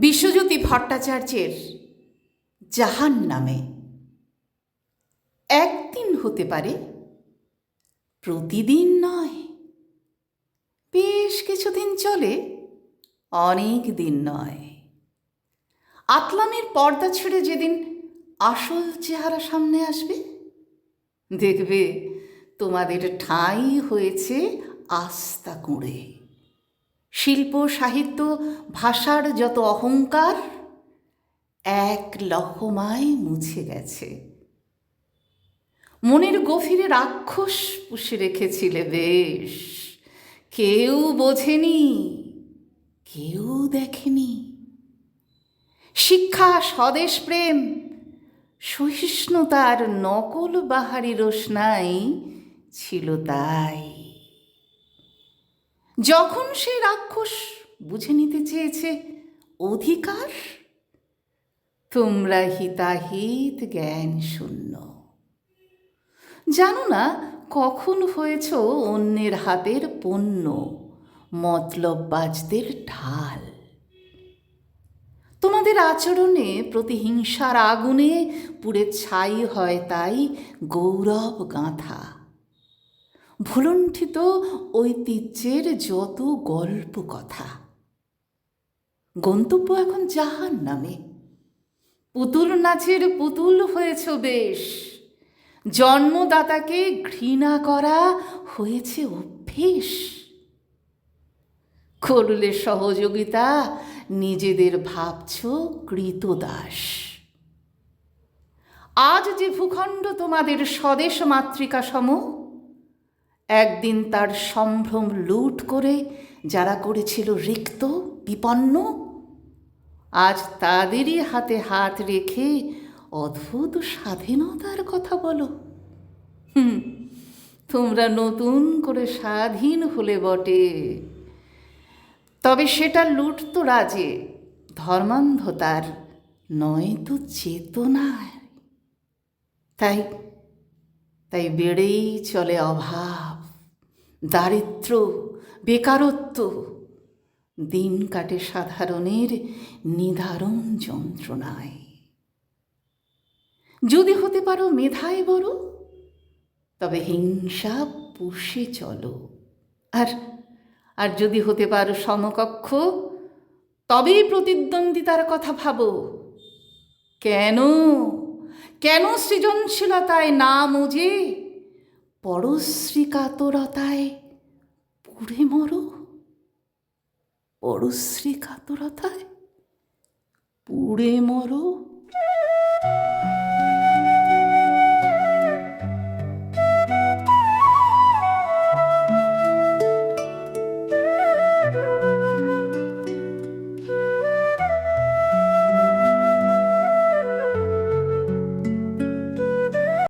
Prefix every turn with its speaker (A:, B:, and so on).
A: বিশ্বজ্যোতি ভট্টাচার্যের জাহান্নামে। একদিন হতে পারে, প্রতিদিন নয়। বেশ কিছুদিন চলে, অনেক দিন নয়। আতলামের পর্দা ছেড়ে যেদিন আসল চেহারা সামনে আসবে, দেখবে তোমাদের ঠাঁই হয়েছে আস্তা কুঁড়ে। শিল্প, সাহিত্য, ভাষার যত অহংকার এক লহমায় মুছে গেছে। মনের গভীরে রাক্ষস পুষে রেখেছিলে বেশ, কেউ বোঝেনি, কেউ দেখেনি। শিক্ষা, স্বদেশ প্রেম, সহিষ্ণুতার নকল বাহারি রোশনাই ছিল তাই। যখন সে রাক্ষস বুঝে নিতে চেয়েছে অধিকার, তোমরা হিতাহিত জ্ঞান শূন্য। জানো না কখন হয়েছ অন্যের হাতের পণ্য, মতলববাজদের ঢাল। তোমাদের আচরণে প্রতিহিংসার আগুনে পুড়ে ছাই হয় তাই গৌরব গাঁথা, ভুলুণ্ঠিত ঐতিহ্যের যত গল্প কথা। গন্তব্য এখন জাহান্নামে। পুতুল নাচের পুতুল হয়েছ বেশ, জন্মদাতাকে ঘৃণা করা হয়েছে অভ্যেস। করলে সহযোগিতা, নিজেদের ভাবছ কৃতদাস। আজ যে ভূখণ্ড তোমাদের স্বদেশ মাতৃকা সম, একদিন তার সম্ভ্রম লুট করে যারা করেছিল রিক্ত বিপন্ন, আজ তাদেরই হাতে হাত রেখে অদ্ভুত স্বাধীনতার কথা বলো। তোমরা নতুন করে স্বাধীন হলে বটে, তবে সেটা লুটত রাজে, ধর্মান্ধতার নয়তো চেতনায়। তাই বেড়েই চলে অভাব, দারিদ্র্য, বেকারত্ব। দিন কাটে সাধারণের নিদারুণ যন্ত্রণায়। যদি হতে পারো মেধায় বড়, তবে হিংসা পুষে চলো। আর যদি হতে পারো সমকক্ষ, তবেই প্রতিদ্বন্দ্বিতার কথা ভাবো। কেন সৃজনশীলতায় না মজে পরশ্রী কাতরতায় পুড়ে মরো? পরশ্রী কাতরতায় পুড়ে মরো।